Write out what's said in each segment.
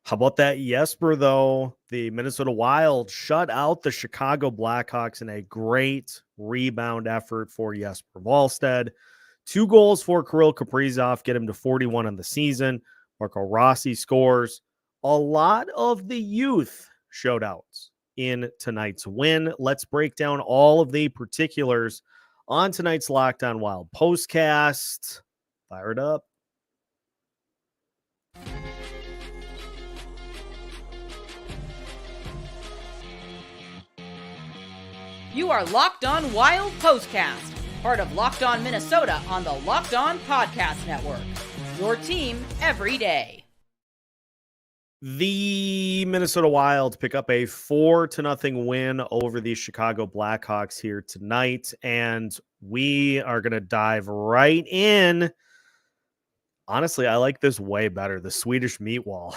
How about that Jesper, though? The Minnesota Wild shut out the Chicago Blackhawks in a great rebound effort for Jesper Wallstedt. 2 goals for Kirill Kaprizov, get him to 41 on the season. Marco Rossi scores. A lot of the youth showed out in tonight's win. Let's break down all of the particulars on tonight's Locked On Wild postcast. Fire it up. You are Locked On Wild postcast, part of Locked On Minnesota on the Locked On Podcast Network. Your team every day. The Minnesota Wild pick up a 4-0 win over the Chicago Blackhawks here tonight, and we are going to dive right in. Honestly, I like this way better, the Swedish meat wall.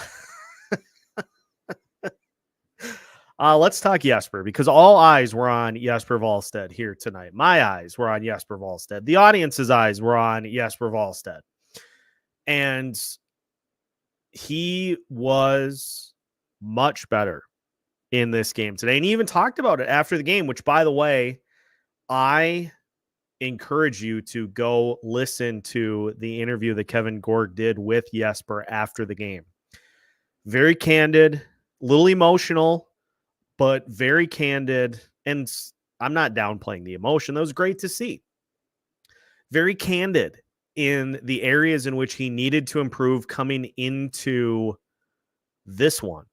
Let's talk Jesper, because all eyes were on Jesper Wallstedt here tonight. My eyes were on Jesper Wallstedt. The audience's eyes were on Jesper Wallstedt. And he was much better in this game today. And he even talked about it after the game, which, by the way, I encourage you to go listen to the interview that Kevin Gorg did with Jesper after the game. Very candid, a little emotional, but very candid. And I'm not downplaying the emotion. That was great to see. Very candid in the areas in which he needed to improve coming into this one.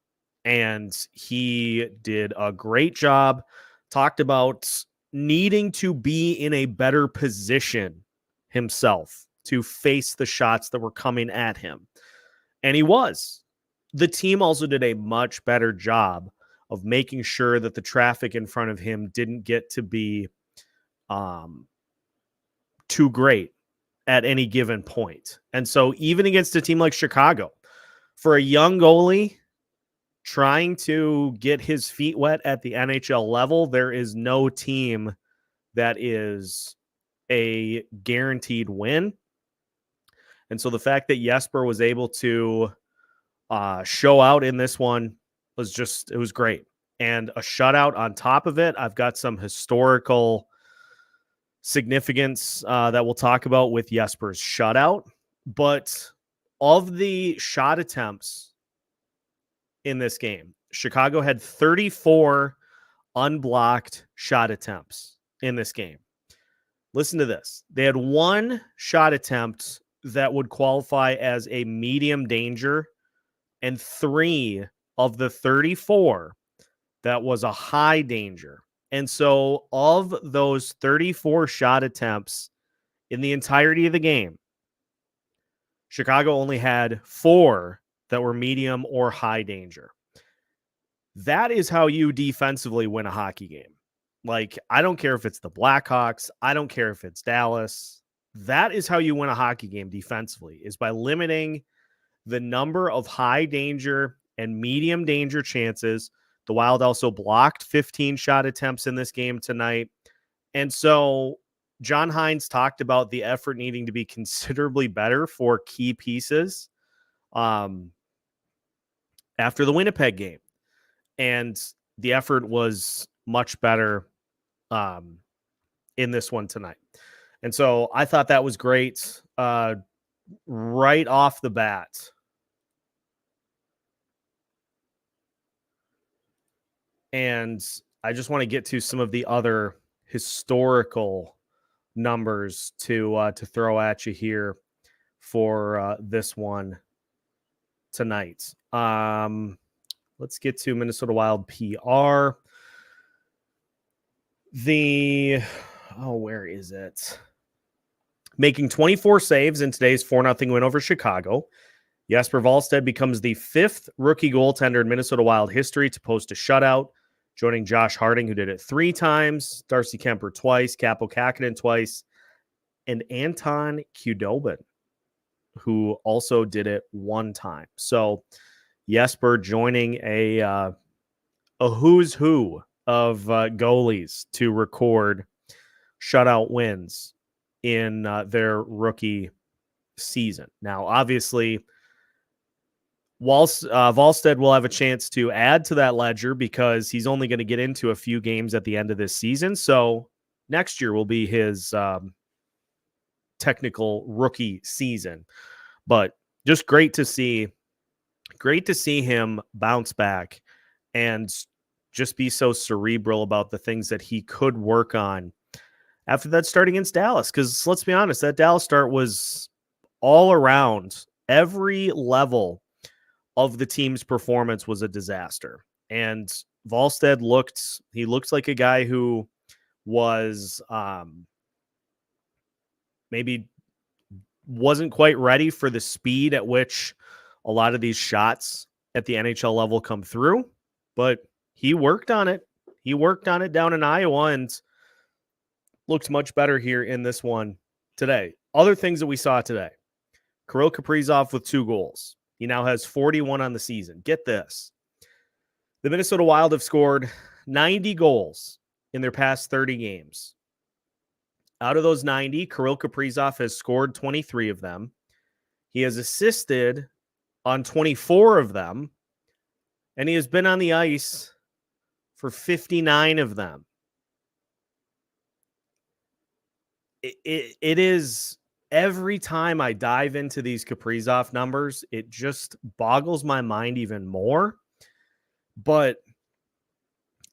And he did a great job. Talked about needing to be in a better position himself to face the shots that were coming at him. And he was. The team also did a much better job of making sure that the traffic in front of him didn't get to be too great at any given point. And so even against a team like Chicago, for a young goalie trying to get his feet wet at the NHL level, there is no team that is a guaranteed win. And so the fact that Jesper was able to show out in this one it was great. And a shutout on top of it. I've got some historical significance that we'll talk about with Jesper's shutout. But of the shot attempts in this game, Chicago had 34 unblocked shot attempts in this game. Listen to this. They had 1 shot attempt that would qualify as a medium danger, and 3 of the 34 that was a high danger. And so of those 34 shot attempts in the entirety of the game, Chicago only had 4 that were medium or high danger. That is how you defensively win a hockey game. Like, I don't care if it's the Blackhawks. I don't care if it's Dallas. That is how you win a hockey game defensively, is by limiting the number of high danger and medium danger chances. The Wild also blocked 15 shot attempts in this game tonight. And so John Hines talked about the effort needing to be considerably better for key pieces after the Winnipeg game. And the effort was much better in this one tonight. And so I thought that was great right off the bat. And I just want to get to some of the other historical numbers to throw at you here for this one tonight. Let's get to Minnesota Wild PR. Where is it? Making 24 saves in today's 4-0 win over Chicago, Jesper Wallstedt becomes the 5th rookie goaltender in Minnesota Wild history to post a shutout, joining Josh Harding, who did it 3 times, Darcy Kemper twice, Kaapo Kähkönen twice, and Anton Khudobin, who also did it 1 time. So Jesper joining a who's who of goalies to record shutout wins in their rookie season. Now, obviously, Wallstedt will have a chance to add to that ledger because he's only going to get into a few games at the end of this season. So next year will be his technical rookie season. But just great to see him bounce back and just be so cerebral about the things that he could work on after that start against Dallas. Because let's be honest, that Dallas start was all around. Every level of the team's performance was a disaster. And Wallstedt looked like a guy who was maybe wasn't quite ready for the speed at which a lot of these shots at the NHL level come through, but he worked on it. He worked on it down in Iowa and looked much better here in this one today. Other things that we saw today. Kirill Kaprizov with 2 goals. He now has 41 on the season. Get this. The Minnesota Wild have scored 90 goals in their past 30 games. Out of those 90, Kirill Kaprizov has scored 23 of them. He has assisted on 24 of them, and he has been on the ice for 59 of them. It is, every time I dive into these Kaprizov numbers, it just boggles my mind even more. But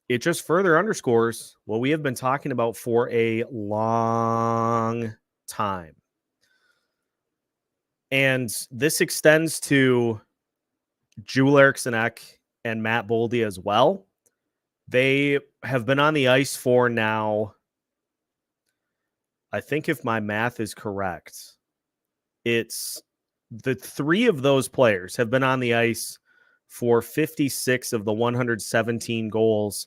it just further underscores what we have been talking about for a long time. And this extends to Joel Eriksson and Matt Boldy as well. They have been on the ice for now, I think if my math is correct, it's the 3 of those players have been on the ice for 56 of the 117 goals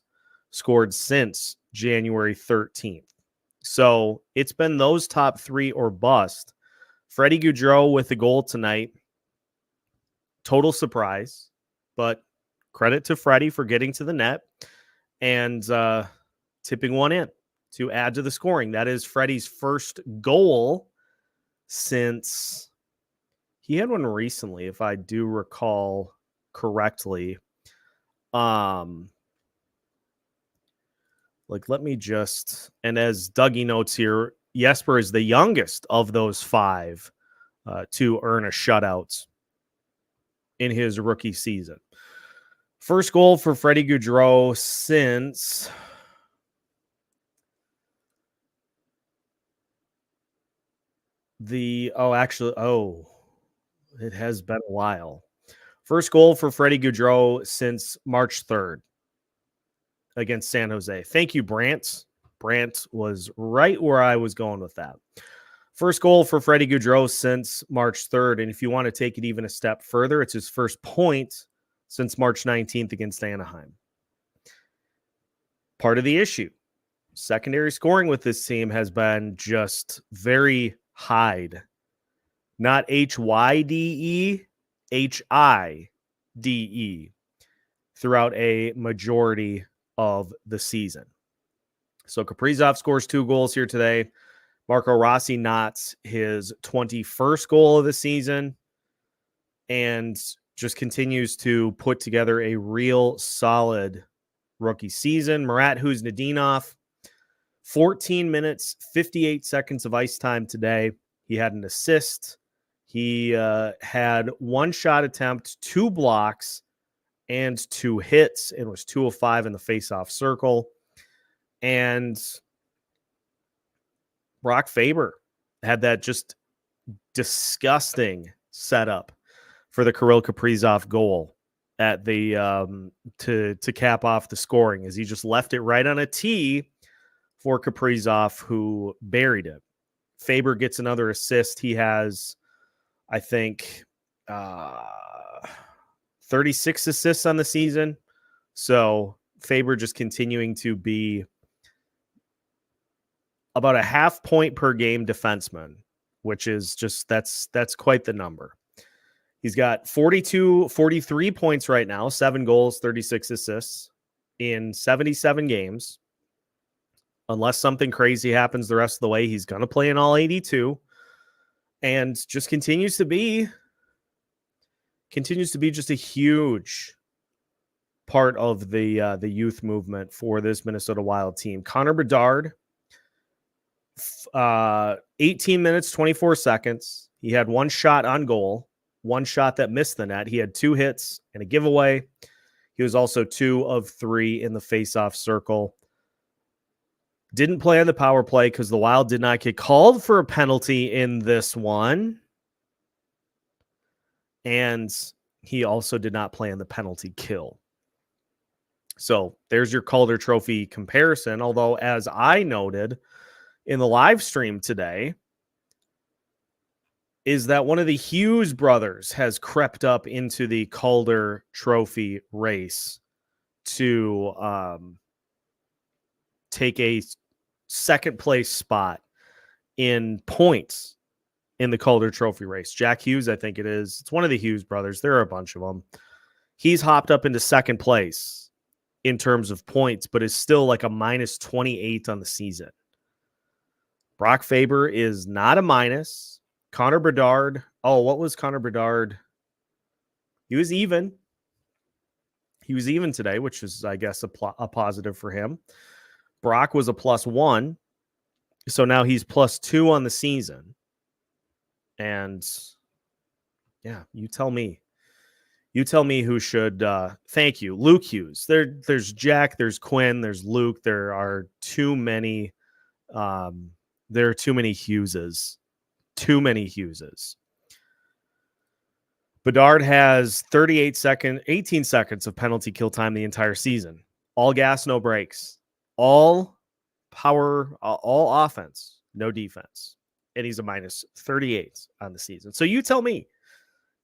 scored since January 13th. So it's been those top 3 or bust. Freddy Gaudreau with a goal tonight. Total surprise, but credit to Freddy for getting to the net and tipping one in to add to the scoring. That is Freddy's first goal since he had one recently, if I do recall correctly. Let me just, and as Dougie notes here, Jesper is the youngest of those 5 to earn a shutout in his rookie season. First goal for Freddy Gaudreau since it has been a while. First goal for Freddy Gaudreau since March 3rd against San Jose. Thank you, Brant. Brant was right where I was going with that. First goal for Freddy Gaudreau since March 3rd. And if you want to take it even a step further, it's his first point since March 19th against Anaheim. Part of the issue. Secondary scoring with this team has been just very Hyde. Not Hyde, Hide throughout a majority of the season. So Kaprizov scores 2 goals here today. Marco Rossi knots his 21st goal of the season and just continues to put together a real solid rookie season. Murat Huznadinov, 14 minutes, 58 seconds of ice time today. He had an assist. He had 1 shot attempt, 2 blocks, and 2 hits, and was 2 of 5 in the faceoff circle. And Brock Faber had that just disgusting setup for the Kirill Kaprizov goal at the to cap off the scoring, as he just left it right on a tee for Kaprizov, who buried it. Faber gets another assist. He has, I think, 36 assists on the season. So Faber just continuing to be about a half point per game defenseman, which is just, that's quite the number. He's got 43 points right now, 7 goals, 36 assists in 77 games. Unless something crazy happens the rest of the way, he's going to play in all 82 and just continues to be continues to be just a huge part of the youth movement for this Minnesota Wild team. Connor Bedard, 18 minutes, 24 seconds. He had one shot on goal, one shot that missed the net. He had 2 hits and a giveaway. He was also 2 of 3 in the faceoff circle. Didn't play on the power play because the Wild did not get called for a penalty in this one. And he also did not play on the penalty kill. So there's your Calder Trophy comparison. Although, as I noted in the live stream today, is that one of the Hughes brothers has crept up into the Calder Trophy race to take a second place spot in points in the Calder Trophy race. Jack Hughes, I think it is. It's one of the Hughes brothers. There are a bunch of them. He's hopped up into second place in terms of points, but is still like a minus 28 on the season. Brock Faber is not a minus. Connor Bedard. Oh, what was Connor Bedard? He was even. He was even today, which is, I guess, a positive for him. Brock was a +1. So now he's +2 on the season. And yeah, you tell me. You tell me who should. Thank you, Luke Hughes. There's Jack. There's Quinn. There's Luke. There are too many. There are too many Hugheses. Too many Hugheses. Bedard has 18 seconds of penalty kill time the entire season. All gas, no brakes. All power, all offense, no defense. And he's a minus 38 on the season. So you tell me.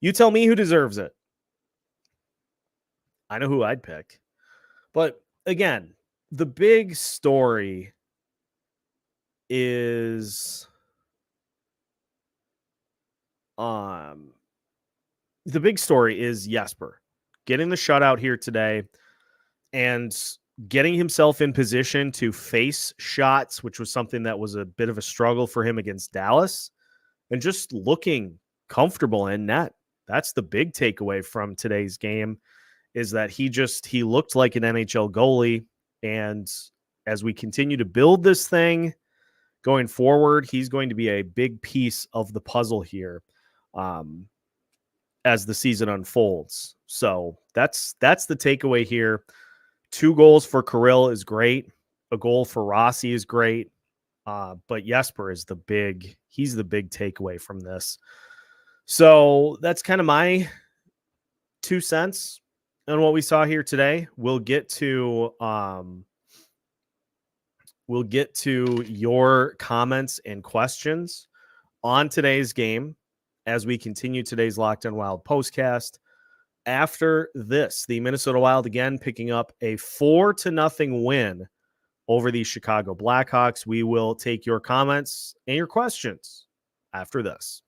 You tell me who deserves it. I know who I'd pick. But again, the big story is Jesper getting the shutout here today and getting himself in position to face shots, which was something that was a bit of a struggle for him against Dallas, and just looking comfortable in net. That's the big takeaway from today's game, is that he looked like an NHL goalie. And as we continue to build this thing going forward, he's going to be a big piece of the puzzle here as the season unfolds. So that's the takeaway here. 2 goals for Kirill is great. A goal for Rossi is great. But Jesper is the big takeaway from this. So that's kind of my 2 cents on what we saw here today. We'll get to your comments and questions on today's game as we continue today's Locked On Wild postcast. After this, the Minnesota Wild again picking up a 4-0 win over the Chicago Blackhawks. We will take your comments and your questions after this.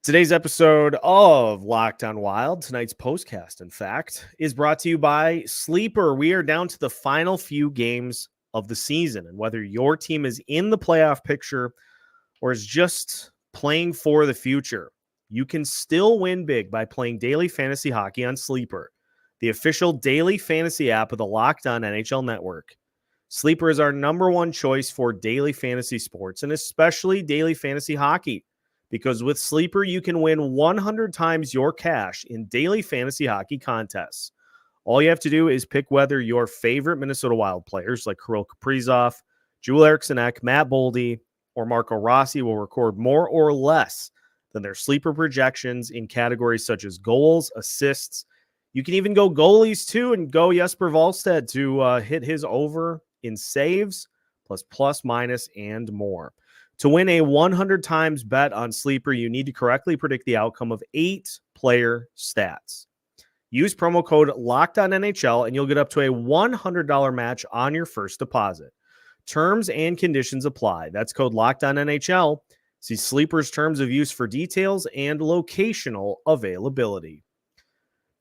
Today's episode of Locked On Wild, tonight's postcast, in fact, is brought to you by Sleeper. We are down to the final few games of the season, and whether your team is in the playoff picture or is just playing for the future, you can still win big by playing daily fantasy hockey on Sleeper, the official daily fantasy app of the Locked On NHL Network. Sleeper is our #1 choice for daily fantasy sports, and especially daily fantasy hockey. Because with Sleeper, you can win 100 times your cash in daily fantasy hockey contests. All you have to do is pick whether your favorite Minnesota Wild players like Kirill Kaprizov, Joel Eriksson Ek, Matt Boldy, or Marco Rossi will record more or less than their Sleeper projections in categories such as goals, assists. You can even go goalies too and go Jesper Wallstedt to hit his over in saves, plus, minus, and more. To win a 100 times bet on Sleeper, you need to correctly predict the outcome of 8 player stats. Use promo code LOCKEDONNHL and you'll get up to a $100 match on your first deposit. Terms and conditions apply. That's code LOCKEDONNHL. See Sleeper's terms of use for details and locational availability.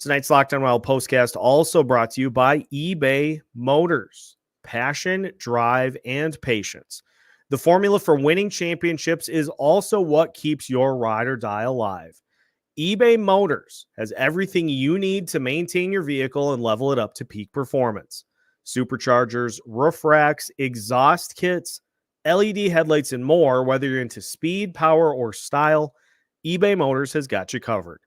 Tonight's Locked On Wild postcast also brought to you by eBay Motors. Passion, drive, and patience. The formula for winning championships is also what keeps your ride or die alive. eBay Motors has everything you need to maintain your vehicle and level it up to peak performance. Superchargers, roof racks, exhaust kits, LED headlights, and more. Whether you're into speed, power, or style, eBay Motors has got you covered.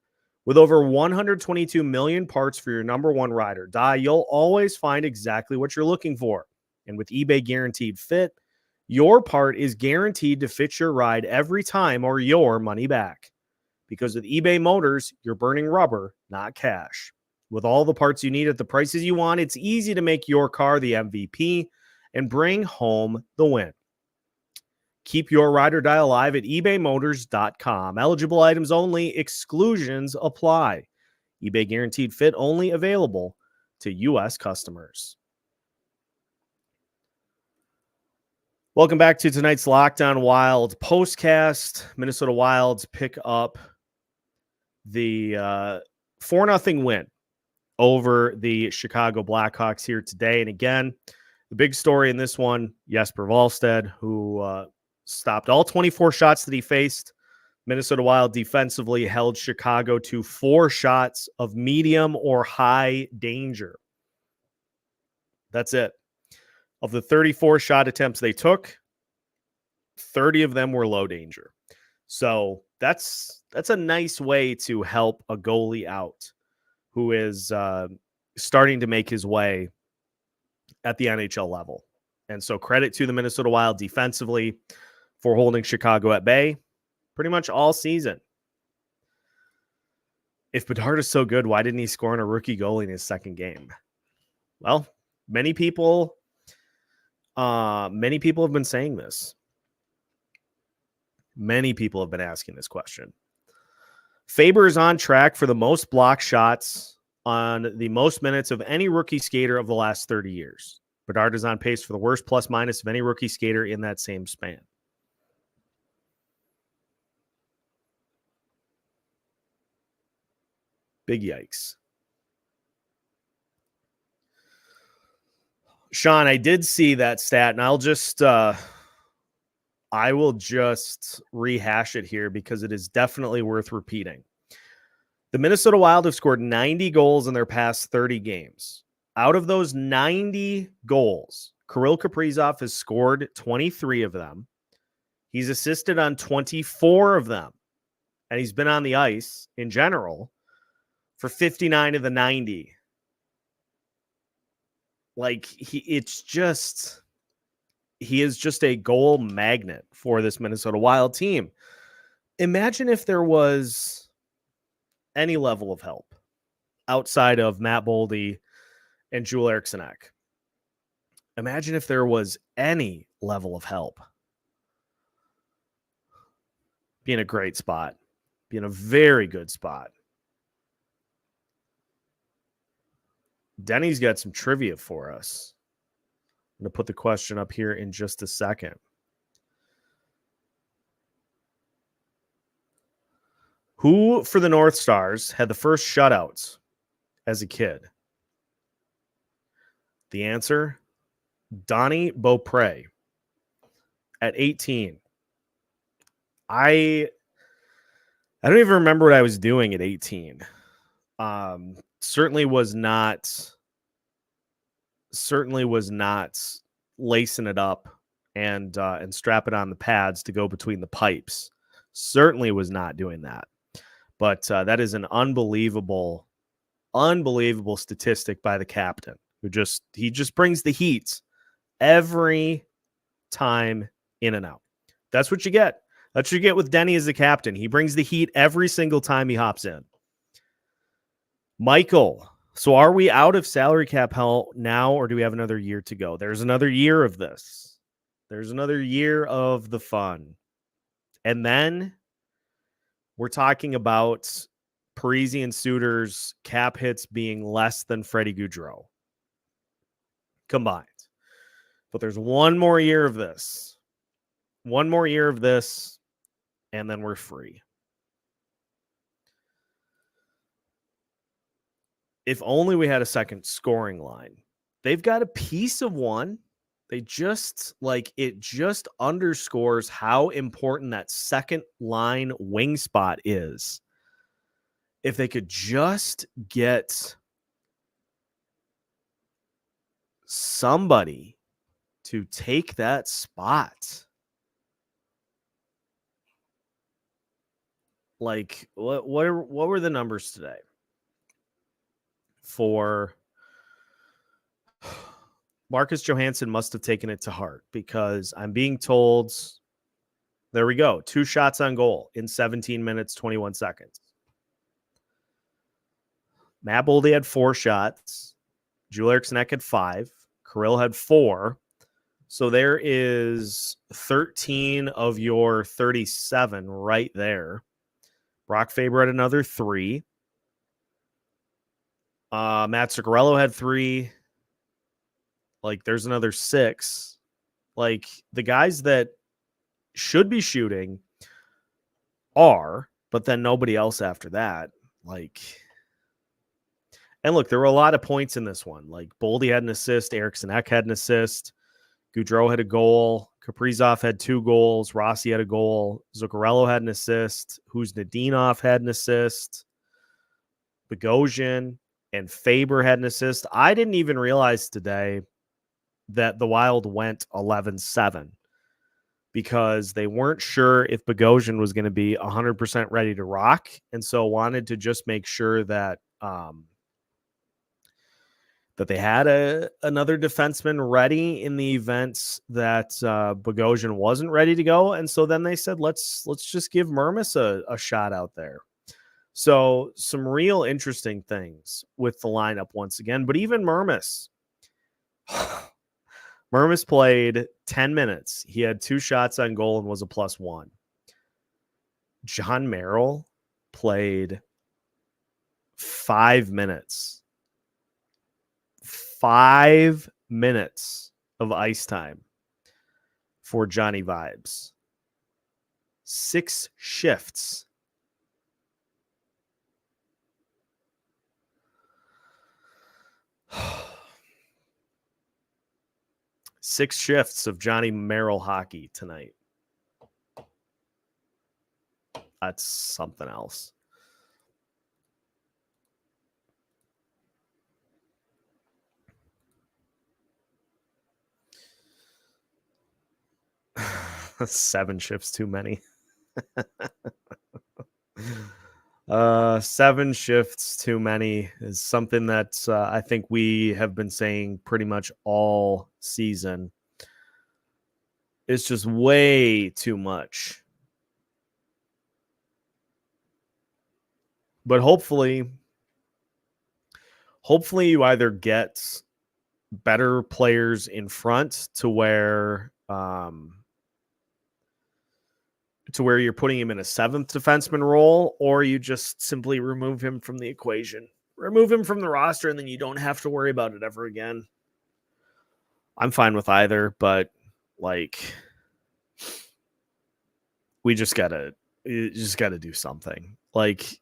With over 122 million parts for your number one ride or die, you'll always find exactly what you're looking for. And with eBay Guaranteed Fit, your part is guaranteed to fit your ride every time or your money back. Because with eBay Motors, you're burning rubber, not cash. With all the parts you need at the prices you want, it's easy to make your car the MVP and bring home the win. Keep your ride or die alive at ebaymotors.com. Eligible items only. Exclusions apply. eBay Guaranteed Fit only available to U.S. customers. Welcome back to tonight's Locked On Wild postcast. Minnesota Wilds pick up the 4-0 win over the Chicago Blackhawks here today. And again, the big story in this one, Jesper Wallstedt, who stopped all 24 shots that he faced. Minnesota Wild defensively held Chicago to 4 shots of medium or high danger. That's it. Of the 34 shot attempts they took, 30 of them were low danger. So that's a nice way to help a goalie out who is starting to make his way at the NHL level. And so credit to the Minnesota Wild defensively for holding Chicago at bay pretty much all season. If Bedard is so good, why didn't he score on a rookie goalie in his second game? Well, many people have been saying this. Many people have been asking this question. Faber is on track for the most block shots on the most minutes of any rookie skater of the last 30 years. Bedard is on pace for the worst plus minus of any rookie skater in that same span. Big yikes. Sean, I did see that stat, and I will just rehash it here because it is definitely worth repeating. The Minnesota Wild have scored 90 goals in their past 30 games. Out of those 90 goals, Kirill Kaprizov has scored 23 of them. He's assisted on 24 of them. And he's been on the ice in general for 59 of the 90. Like, he is just a goal magnet for this Minnesota Wild team. Imagine if there was any level of help outside of Matt Boldy and Joel Eriksson. Imagine if there was any level of help. Be in a great spot. Be in a very good spot. Denny's got some trivia for us. I'm going to put the question up here in just a second. Who for the North Stars had the first shutouts as a kid? The answer, Donnie Beaupre at 18. I don't even remember what I was doing at 18. Certainly was not lacing it up and strapping on the pads to go between the pipes. Certainly was not doing that. But that is an unbelievable statistic by the captain, who just brings the heat every time in and out. That's what you get. That's what you get with Denny as the captain. He brings the heat every single time he hops in. Michael, so are we out of salary cap hell now, or do we have another year to go? There's another year of this. There's another year of the fun. And then we're talking about Parise and Suter's cap hits being less than Freddy Gaudreau combined. But there's one more year of this. One more year of this, and then we're free. If only we had a second scoring line. They've got a piece of one. it just underscores how important that second line wing spot is. If they could just get somebody to take that spot. Like, what were the numbers today for Marcus Johansson? Must have taken it to heart, because I'm being told, there we go, 2 shots on goal in 17 minutes, 21 seconds. Matt Boldy had 4 shots. Joel Eriksson Ek had 5. Kirill had 4. So there is 13 of your 37 right there. Brock Faber had another 3. Matt Zuccarello had 3. Like, there's another 6. Like, the guys that should be shooting are, but then nobody else after that. Like, and look, there were a lot of points in this one. Like, Boldy had an assist, Eriksson Ek had an assist, Gaudreau had a goal, Kaprizov had 2 goals, Rossi had a goal, Zuccarello had an assist, Huznadinov had an assist, Bogosian and Faber had an assist. I didn't even realize today that the Wild went 11-7 because they weren't sure if Bogosian was going to be 100% ready to rock, and so wanted to just make sure that that they had another defenseman ready in the event that Bogosian wasn't ready to go. And so then they said, let's just give Mermis a shot out there. So some real interesting things with the lineup once again. But even Mermis played 10 minutes. He had 2 shots on goal and was a +1. John Merrill played 5 minutes. 5 minutes of ice time for Johnny Vibes. 6 shifts. Six shifts of Johnny Merrill hockey tonight. That's something else. Seven shifts too many. 7 shifts too many is something that I think we have been saying pretty much all season. It's just way too much. But hopefully you either get better players in front to where you're putting him in a 7th defenseman role, or you just simply remove him from the equation. Remove him from the roster, and then you don't have to worry about it ever again. I'm fine with either, but like, you just gotta do something. Like,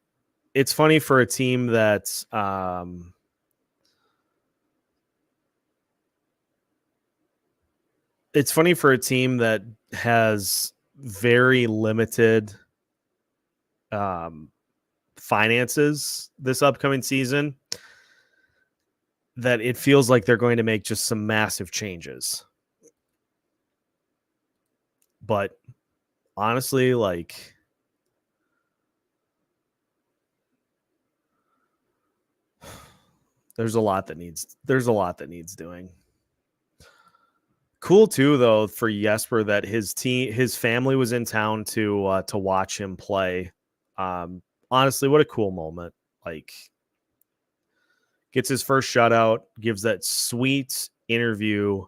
it's funny for a team that has very limited finances this upcoming season, that it feels like they're going to make just some massive changes. But honestly, like, there's a lot that needs doing. Cool too, though, for Jesper that his family was in town to watch him play. Honestly, what a cool moment! Like, gets his first shutout, gives that sweet interview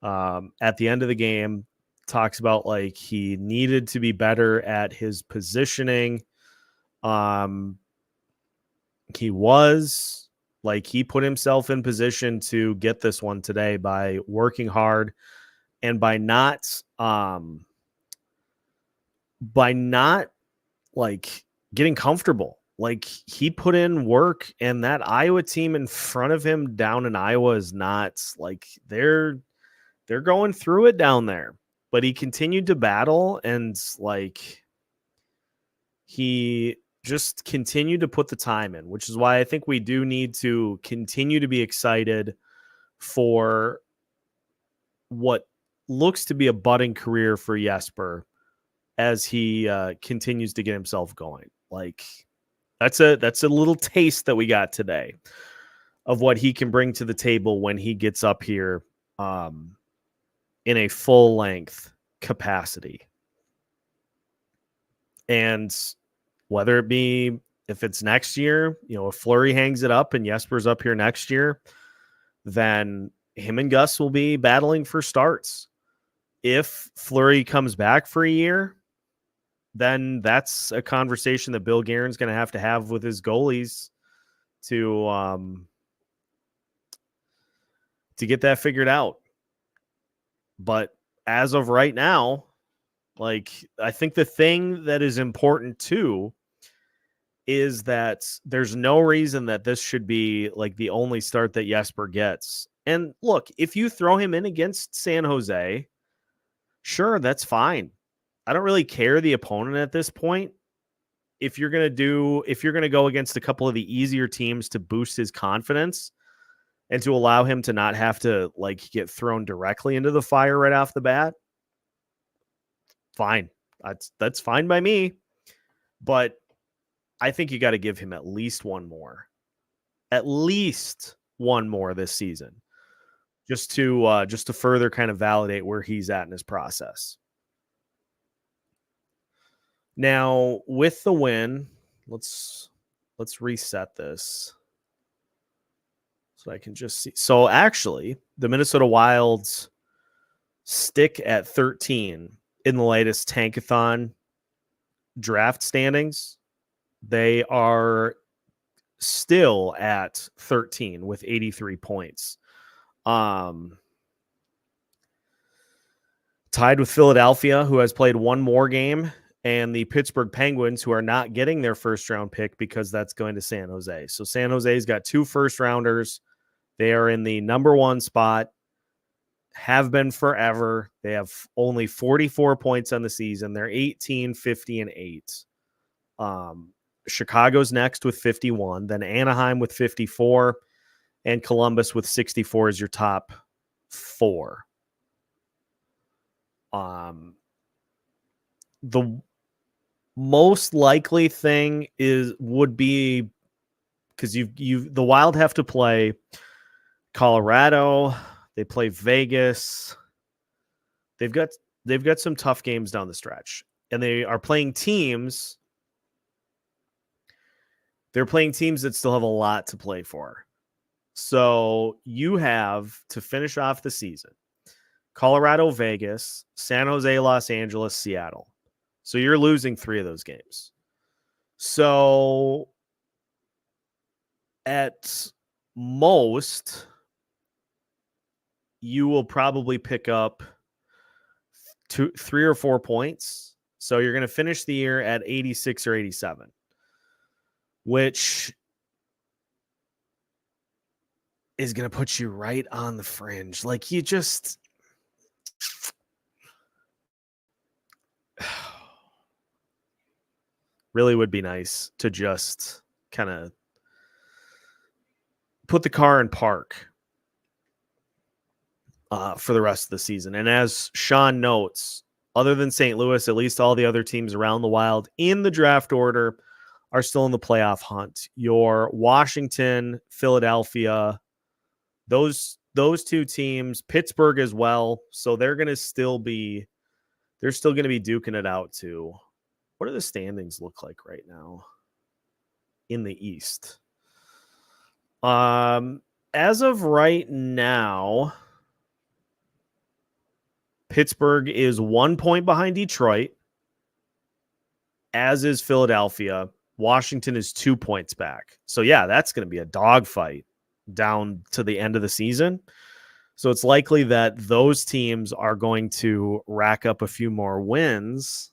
at the end of the game. Talks about like he needed to be better at his positioning. He was. Like, he put himself in position to get this one today by working hard and by not like getting comfortable. Like, he put in work, and that Iowa team in front of him down in Iowa is not like they're they're going through it down there. But he continued to battle, and like he just continued to put the time in, which is why I think we do need to continue to be excited for what looks to be a budding career for Jesper as he continues to get himself going. Like that's a little taste that we got today of what he can bring to the table when he gets up here in a full length capacity. And whether it be, if it's next year, if Fleury hangs it up and Jesper's up here next year, then him and Gus will be battling for starts. If Fleury comes back for a year, then that's a conversation that Bill Guerin's going to have with his goalies to get that figured out. But as of right now, like, I think the thing that is important too is that there's no reason that this should be like the only start that Jesper gets. And look, if you throw him in against San Jose, sure, that's fine. I don't really care the opponent at this point. If you're going to go against a couple of the easier teams to boost his confidence and to allow him to not have to like get thrown directly into the fire right off the bat, fine. That's fine by me. But I think you got to give him at least one more this season, just to further kind of validate where he's at in his process. Now, with the win, let's reset this so I can just see. So actually, the Minnesota Wild's stick at 13 in the latest Tankathon draft standings. They are still at 13 with 83 points. Tied with Philadelphia, who has played one more game, and the Pittsburgh Penguins, who are not getting their first round pick because that's going to San Jose. So San Jose's got 2 first rounders. They are in the number 1 spot, have been forever. They have only 44 points on the season. They're 18, 50, and 8. Chicago's next with 51, then Anaheim with 54, and Columbus with 64 is your top 4. The most likely thing would be, because the Wild have to play Colorado, they play Vegas. They've got some tough games down the stretch, and they are playing teams. They're playing teams that still have a lot to play for. So you have to finish off the season Colorado, Vegas, San Jose, Los Angeles, Seattle. So you're losing 3 of those games. So at most, you will probably pick up 3 or 4 points. So you're going to finish the year at 86 or 87, which is going to put you right on the fringe. Like, you just really would be nice to just kind of put the car in park for the rest of the season. And as Sean notes, other than St. Louis, at least all the other teams around the Wild in the draft order are still in the playoff hunt. Your Washington, Philadelphia, those 2 teams, Pittsburgh as well. So they're still going to be duking it out too. What do the standings look like right now in the East? As of right now, Pittsburgh is 1 point behind Detroit, as is Philadelphia. Washington is 2 points back. So yeah, that's going to be a dogfight down to the end of the season. So it's likely that those teams are going to rack up a few more wins.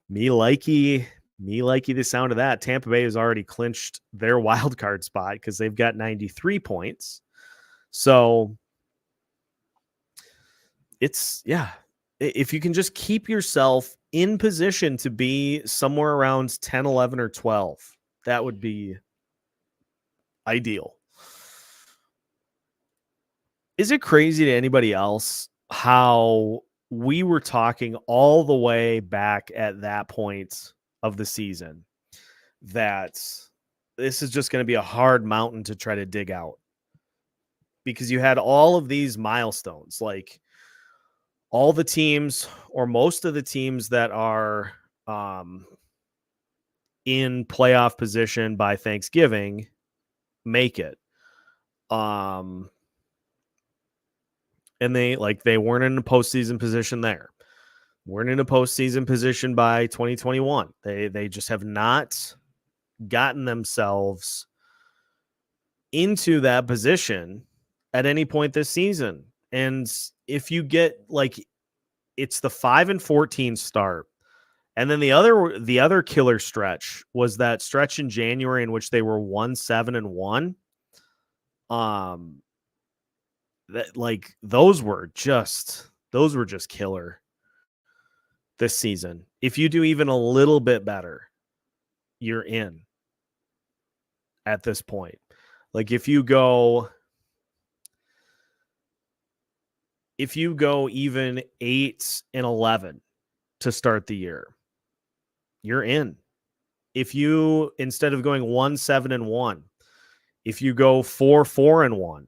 Me likey the sound of that. Tampa Bay has already clinched their wild card spot because they've got 93 points. So it's, if you can just keep yourself in position to be somewhere around 10, 11, or 12, that would be ideal. Is it crazy to anybody else how we were talking all the way back at that point of the season that this is just going to be a hard mountain to try to dig out? Because you had all of these milestones, like all the teams or most of the teams that are in playoff position by Thanksgiving make it. And they weren't in a postseason position there. Weren't in a postseason position by 2021. They just have not gotten themselves into that position at any point this season. And if you get it's the 5-14 start, and then the other killer stretch was that stretch in January in which they were 1-7-1. Those were just killer this season. If you do even a little bit better, you're in at this point. If you go even 8-11 to start the year, you're in. If you, instead of going 1-7-1, if you go 4-4-1,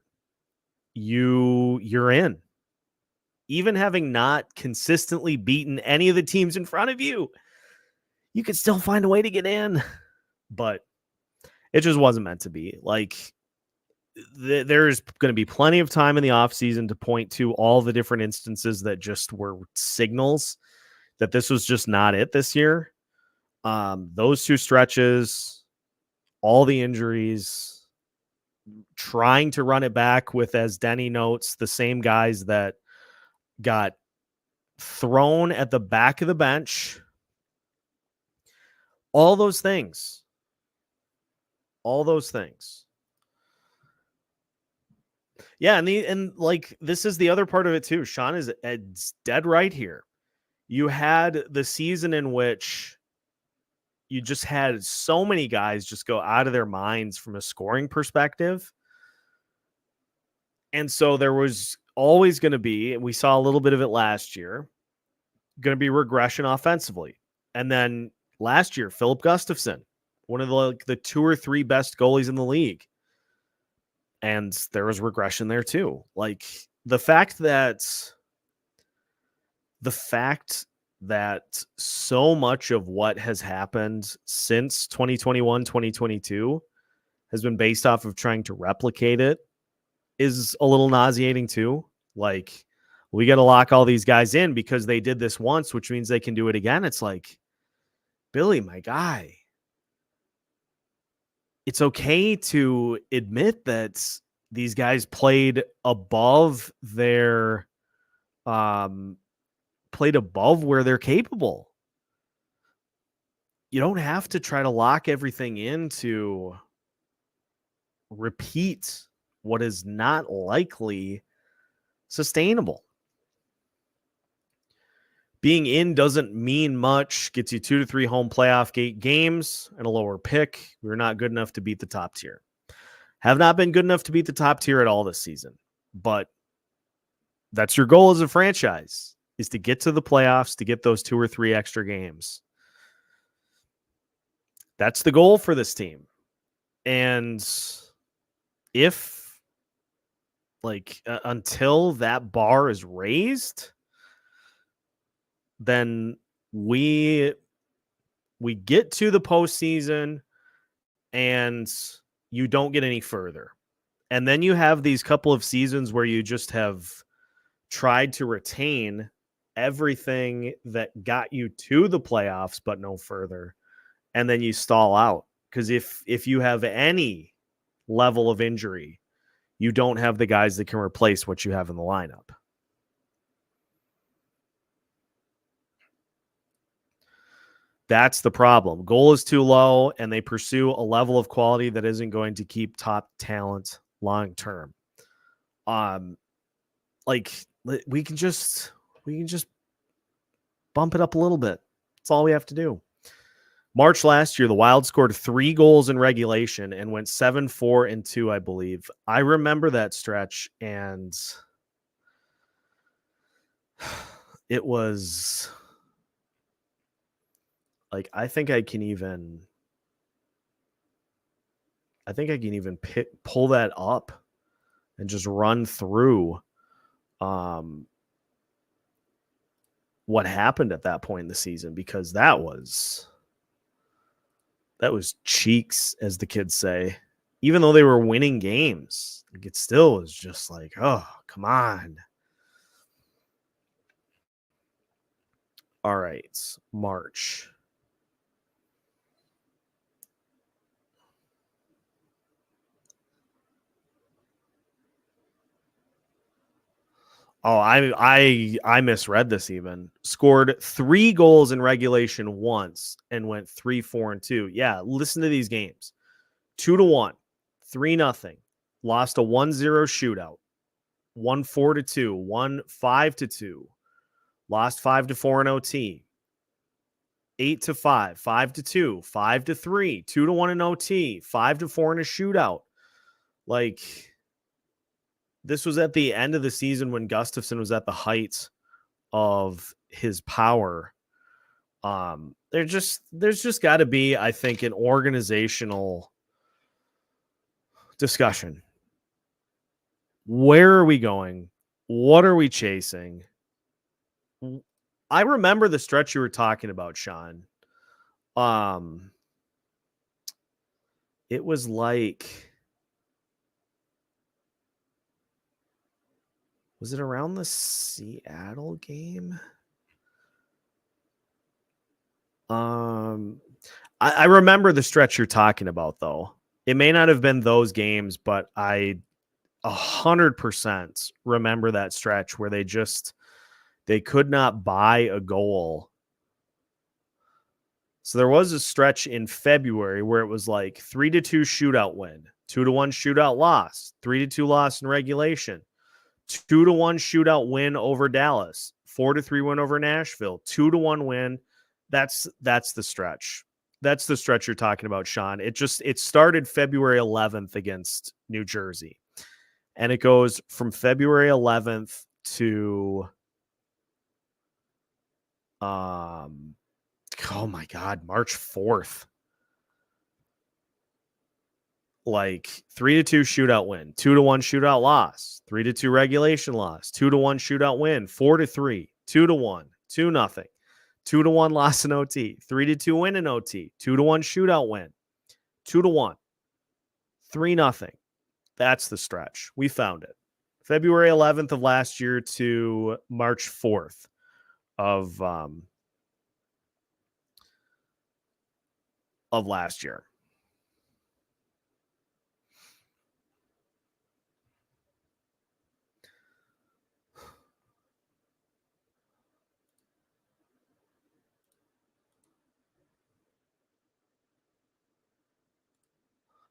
you're in. Even having not consistently beaten any of the teams in front of you, you could still find a way to get in. But it just wasn't meant to be. There's going to be plenty of time in the offseason to point to all the different instances that just were signals that this was just not it this year. Those two stretches, all the injuries, trying to run it back with, as Denny notes, the same guys that got thrown at the back of the bench. All those things. Yeah, and this is the other part of it too. Sean is dead right here. You had the season in which you just had so many guys just go out of their minds from a scoring perspective. And so there was always going to be, and we saw a little bit of it last year, going to be regression offensively. And then last year, Philip Gustafsson, one of the 2 or 3 best goalies in the league. And there was regression there too. The fact that so much of what has happened since 2021, 2022 has been based off of trying to replicate it is a little nauseating too. We got to lock all these guys in because they did this once, which means they can do it again. It's Billy, my guy, it's okay to admit that these guys played above where they're capable. You don't have to try to lock everything in to repeat what is not likely sustainable. Being in doesn't mean much. Gets you 2 to 3 home playoff games and a lower pick. We're not good enough to beat the top tier. Have not been good enough to beat the top tier at all this season. But that's your goal as a franchise, is to get to the playoffs, to get those 2 or 3 extra games. That's the goal for this team. And if, until that bar is raised, then we get to the postseason and you don't get any further. And then you have these couple of seasons where you just have tried to retain everything that got you to the playoffs, but no further. And then you stall out. Because if you have any level of injury, you don't have the guys that can replace what you have in the lineup. That's the problem. Goal is too low, and they pursue a level of quality that isn't going to keep top talent long term. Like we can just bump it up a little bit. That's all we have to do. March last year, the Wild scored 3 goals in regulation and went 7-4-2, I believe. I remember that stretch, and it was like I think I can even pull that up and just run through what happened at that point in the season, because that was cheeks, as the kids say. Even though they were winning games, it still was just like, oh, come on. All right, March. Oh, I misread this even. Scored 3 goals in regulation once and went 3-4-2. Yeah, listen to these games. 2-1, 3-0. Lost a 1-0 shootout. 1-4-2, 1-5-2. Lost 5-4 in OT. 8-5, 5-2, 5-3, 2-1 in OT, 5-4 in a shootout. Like, this was at the end of the season when Gustafsson was at the height of his power. There's just got to be, I think, an organizational discussion. Where are we going? What are we chasing? I remember the stretch you were talking about, Sean. It was like, was it around the Seattle game? I remember the stretch you're talking about, though. It may not have been those games, but I 100% remember that stretch where they could not buy a goal. So there was a stretch in February where it was like 3-2 shootout win, 2-1 shootout loss, 3-2 loss in regulation, 2-1 shootout win over Dallas, 4-3 win over Nashville, 2-1 win. That's the stretch. That's the stretch you're talking about, Sean. It started February 11th against New Jersey, and it goes from February 11th to oh my God, March 4th. Like 3-2 shootout win, 2-1 shootout loss, 3-2 regulation loss, 2-1 shootout win, 4-3, 2-1, 2-0, 2-1 loss in OT, 3-2 win in OT, 2-1 shootout win, 2-1, 3-0. That's the stretch. We found it. February 11th of last year to March 4th of last year.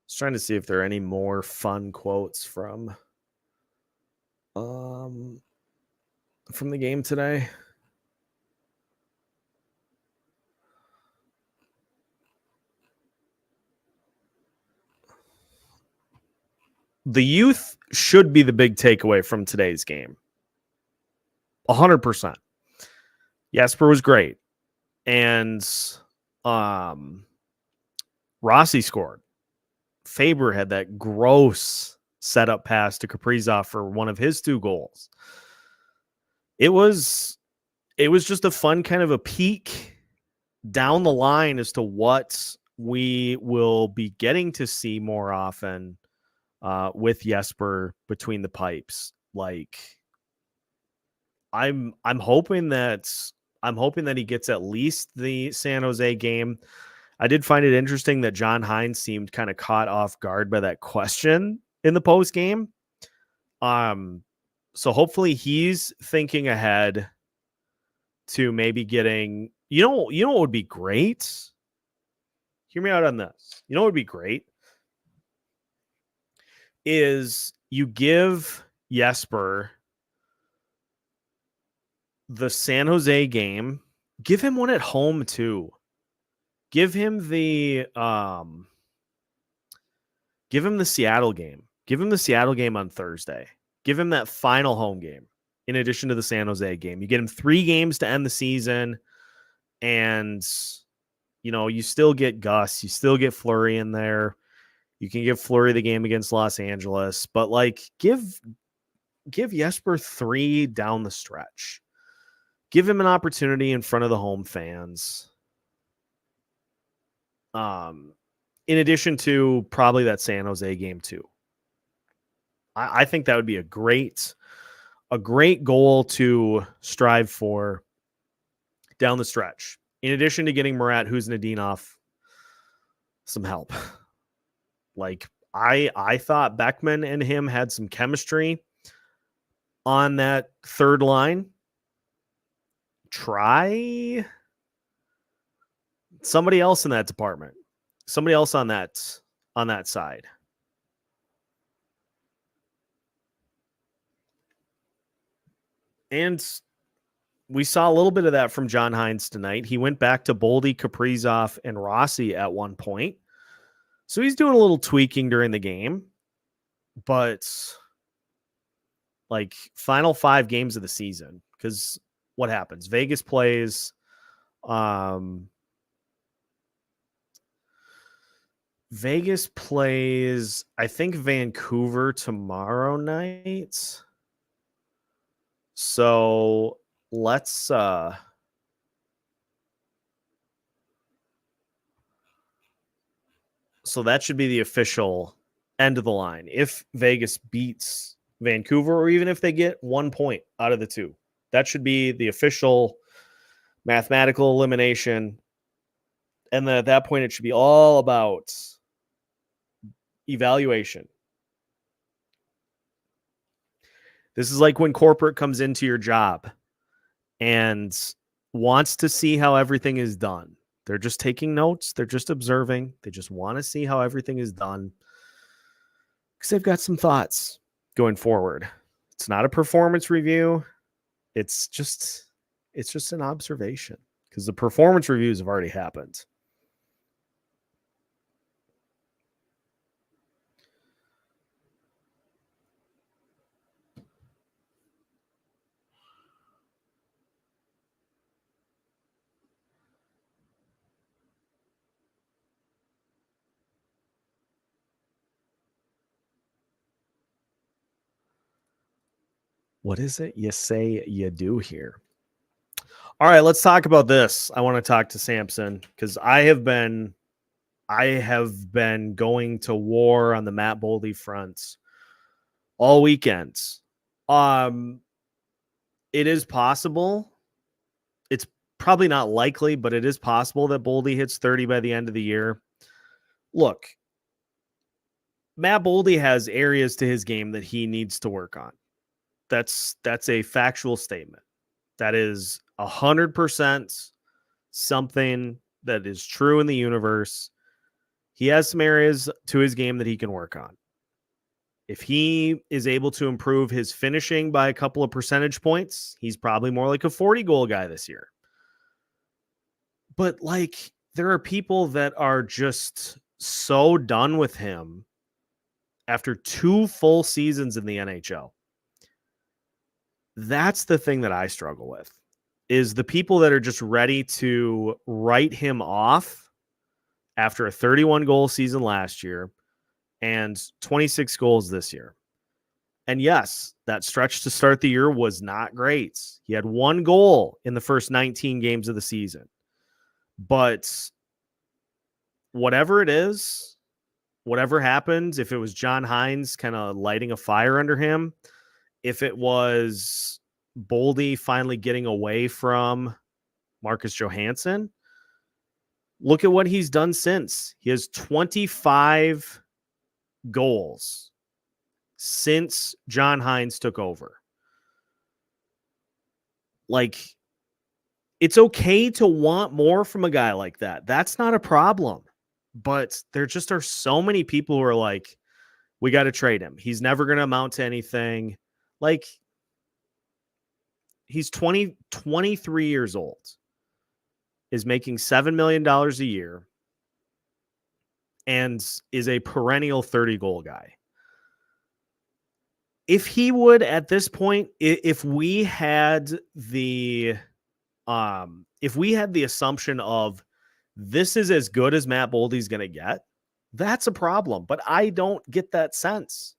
I was trying to see if there are any more fun quotes from the game today. The youth should be the big takeaway from today's game. 100%. Jesper was great. And Rossi scored. Faber had that gross setup pass to Kaprizov for one of his 2 goals. It was just a fun kind of a peek down the line as to what we will be getting to see more often with Jesper between the pipes. Like, I'm hoping that he gets at least the San Jose game. I did find it interesting that John Hines seemed kind of caught off guard by that question in the post game. So hopefully he's thinking ahead to maybe getting, you know what would be great? Hear me out on this. You know what would be great is you give Jesper the San Jose game. Give him one at home too. Give him the Seattle game. Give him the Seattle game on Thursday. Give him that final home game in addition to the San Jose game. You get him 3 games to end the season, and you still get Gus, you still get Fleury in there. You can give Fleury the game against Los Angeles, but give Jesper 3 down the stretch. Give him an opportunity in front of the home fans. In addition to probably that San Jose game too. I think that would be a great goal to strive for down the stretch. In addition to getting Murat Huznadinov some help. I thought Beckman and him had some chemistry on that third line. Try somebody else in that department. Somebody else on that side. And we saw a little bit of that from John Hines tonight. He went back to Boldy, Kaprizov, and Rossi at one point. So he's doing a little tweaking during the game. But final 5 games of the season, because what happens? Vegas plays I think, Vancouver tomorrow night. So let's so that should be the official end of the line. If Vegas beats Vancouver, or even if they get 1 point out of the 2, that should be the official mathematical elimination. And then at that point, it should be all about evaluation. This is like when corporate comes into your job and wants to see how everything is done. They're just taking notes. They're just observing. They just want to see how everything is done because they've got some thoughts going forward. It's not a performance review. It's just an observation because the performance reviews have already happened. What is it you say you do here? All right, let's talk about this. I want to talk to Samson because I have been going to war on the Matt Boldy front all weekend. It is possible. It's probably not likely, but it is possible that Boldy hits 30 by the end of the year. Look, Matt Boldy has areas to his game that he needs to work on. That's a factual statement. That is 100% something that is true in the universe. He has some areas to his game that he can work on. If he is able to improve his finishing by a couple of percentage points, he's probably more like a 40-goal guy this year. But there are people that are just so done with him after 2 full seasons in the NHL. That's the thing that I struggle with, is the people that are just ready to write him off after a 31-goal season last year and 26 goals this year. And yes, that stretch to start the year was not great. He had 1 goal in the first 19 games of the season. But whatever it is, whatever happens, if it was John Hines kind of lighting a fire under him, if it was Boldy finally getting away from Marcus Johansson, look at what he's done since. He has 25 goals since John Hines took over. It's okay to want more from a guy like that. That's not a problem. But there just are so many people who are like, we got to trade him. He's never going to amount to anything. Like, he's 23 years old, is making $7 million a year, and is a perennial 30-goal guy. If he would, at this point, if we had the assumption of this is as good as Matt Boldy's going to get, that's a problem. But I don't get that sense.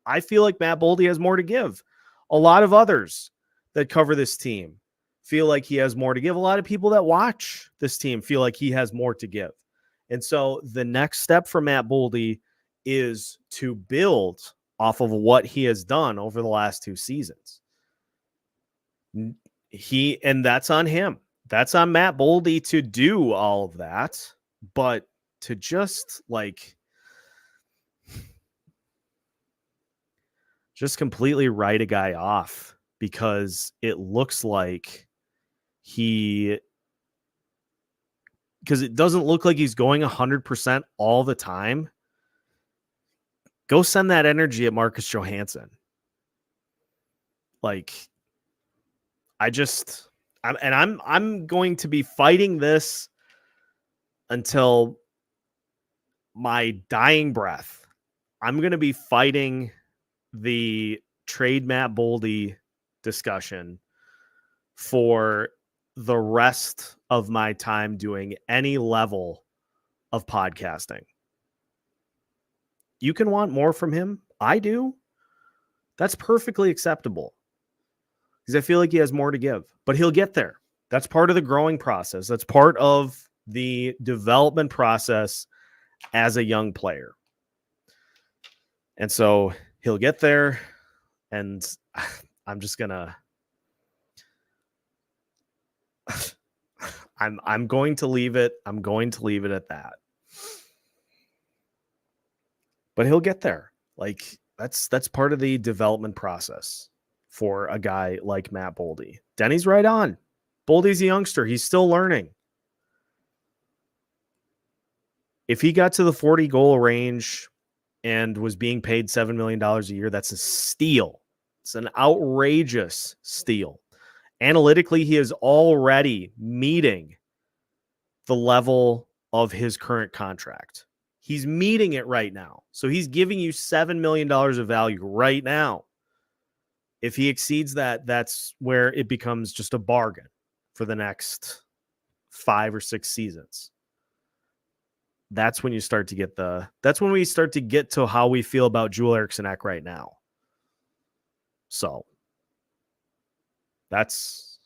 I feel like Matt Boldy has more to give. A lot of others that cover this team feel like he has more to give. A lot of people that watch this team feel like he has more to give. And so the next step for Matt Boldy is to build off of what he has done over the last 2 seasons. And that's on him. That's on Matt Boldy to do all of that. But to just completely write a guy off because it looks like because it doesn't look like he's going 100% all the time. Go send that energy at Marcus Johansson. I'm going to be fighting this until my dying breath. I'm going to be fighting the trade Matt Boldy discussion for the rest of my time doing any level of podcasting. You can want more from him. I do. That's perfectly acceptable because I feel like he has more to give, but he'll get there. That's part of the growing process. That's part of the development process as a young player. And so he'll get there, and I'm just gonna I'm going to leave it. I'm going to leave it at that. But he'll get there. That's part of the development process for a guy like Matt Boldy. Denny's right on. Boldy's a youngster. He's still learning. If he got to the 40-goal range and was being paid $7 million a year, that's a steal. It's an outrageous steal. Analytically, he is already meeting the level of his current contract. He's meeting it right now. So he's giving you $7 million of value right now. If he exceeds that, that's where it becomes just a bargain for the next 5 or 6 seasons. That's when you start to get that's when we start to get to how we feel about Joel Eriksson Ek right now. So that's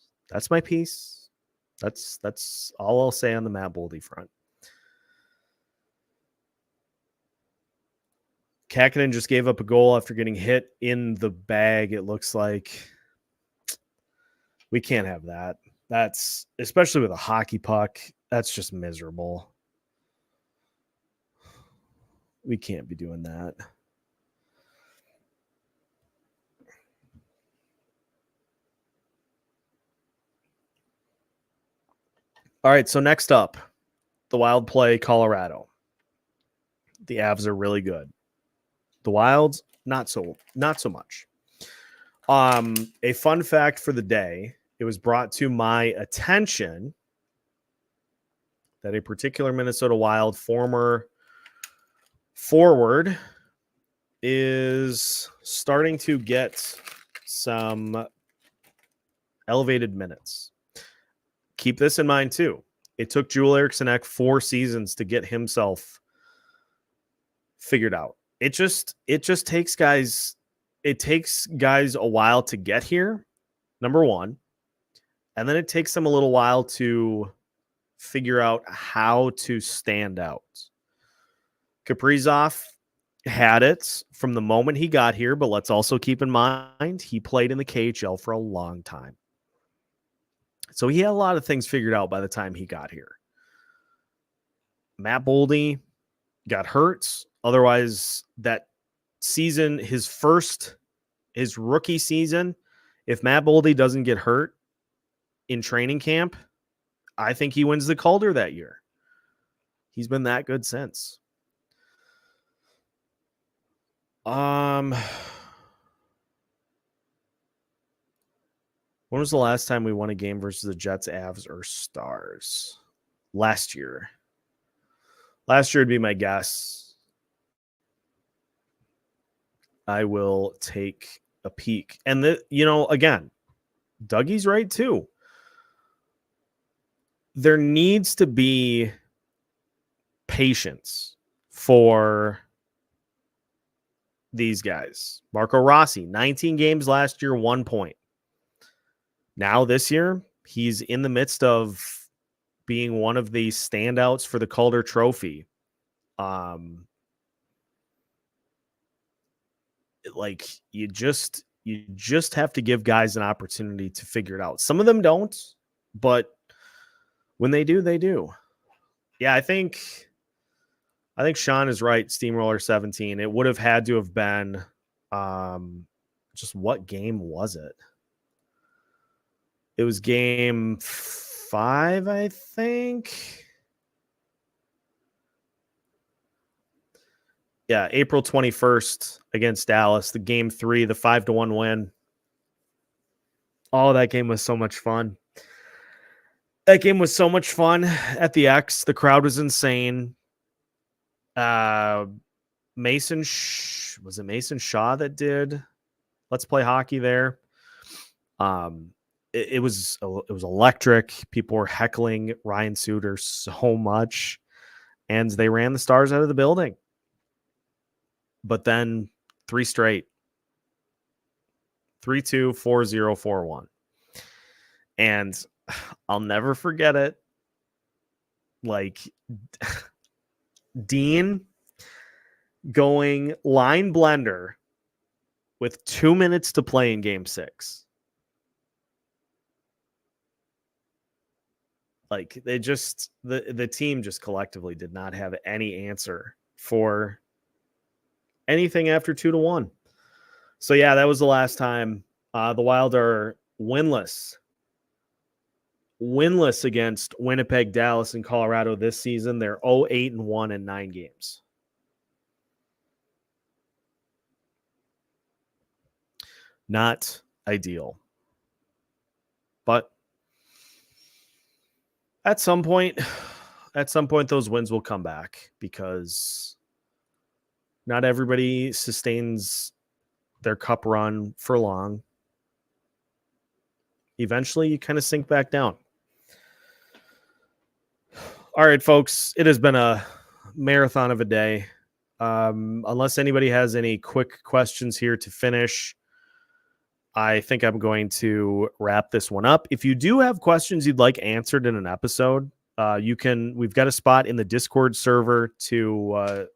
my piece. That's all I'll say on the Matt Boldy front. Kakinen just gave up a goal after getting hit in the bag. It looks like we can't have that. That's, especially with a hockey puck, that's just miserable. We can't be doing that. All right, so next up, the Wild play Colorado. The Avs are really good. The Wilds, not so much. A fun fact for the day, it was brought to my attention that a particular Minnesota Wild former forward is starting to get some elevated minutes. Keep this in mind too. It took Joel Eriksson Ek 4 seasons to get himself figured out. It just takes guys. It takes guys a while to get here, number one. And then it takes them a little while to figure out how to stand out. Kaprizov had it from the moment he got here, but let's also keep in mind he played in the KHL for a long time. So he had a lot of things figured out by the time he got here. Matt Boldy got hurt. Otherwise, that season, his rookie season, if Matt Boldy doesn't get hurt in training camp, I think he wins the Calder that year. He's been that good since. When was the last time we won a game versus the Jets, Avs, or Stars? Last year. Last year would be my guess. I will take a peek. And, again, Dougie's right too. There needs to be patience for these guys. Marco Rossi, 19 games last year, 1 point. Now this year, he's in the midst of being one of the standouts for the Calder Trophy. You just have to give guys an opportunity to figure it out. Some of them don't, but when they do, they do. Yeah, I think Sean is right. Steamroller 17. It would have had to have been just what game was it? It was game 5, I think. Yeah, April 21st against Dallas, the game 3, the 5-1 win. Oh, that game was so much fun. That game was so much fun at the X. The crowd was insane. Mason, was it Mason Shaw that did Let's Play Hockey there? It was electric. People were heckling Ryan Suter so much, and they ran the Stars out of the building. But then 3 straight. 3-2, 4-0, 4-1. And I'll never forget it. Like, Dean going line blender with 2 minutes to play in game 6. Like, they just, the team just collectively did not have any answer for anything after 2-1. So yeah, that was the last time. The Wild are winless against Winnipeg, Dallas, and Colorado this season. They're 0-8-1 in 9 games. Not ideal. But at some point, those wins will come back, because not everybody sustains their cup run for long. Eventually, you kind of sink back down. All right, folks, it has been a marathon of a day. Unless anybody has any quick questions here to finish, I think I'm going to wrap this one up. If you do have questions you'd like answered in an episode, we've got a spot in the Discord server to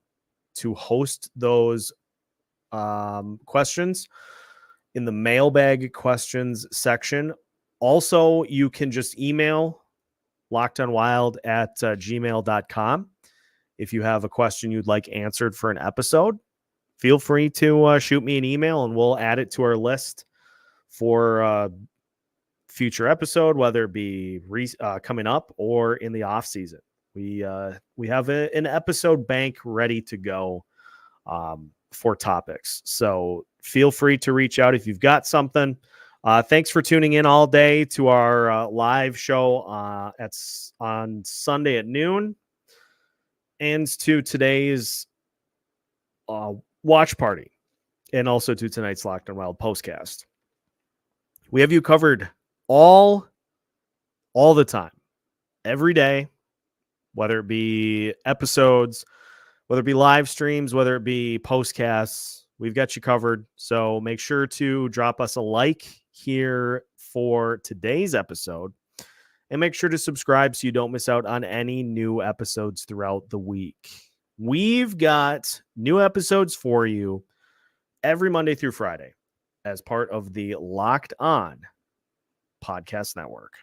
host those questions in the mailbag questions section. Also, you can just email lockedonwild@gmail.com. If you have a question you'd like answered for an episode, feel free to shoot me an email, and we'll add it to our list for future episode, whether it be coming up or in the off season. We have an episode bank ready to go for topics. So feel free to reach out if you've got something. Thanks for tuning in all day to our live show on Sunday at noon, and to today's watch party, and also to tonight's Locked on Wild postcast. We have you covered all the time, every day, whether it be episodes, whether it be live streams, whether it be postcasts. We've got you covered. So make sure to drop us a like here for today's episode, and make sure to subscribe so you don't miss out on any new episodes throughout the week. We've got new episodes for you every Monday through Friday as part of the Locked On Podcast Network.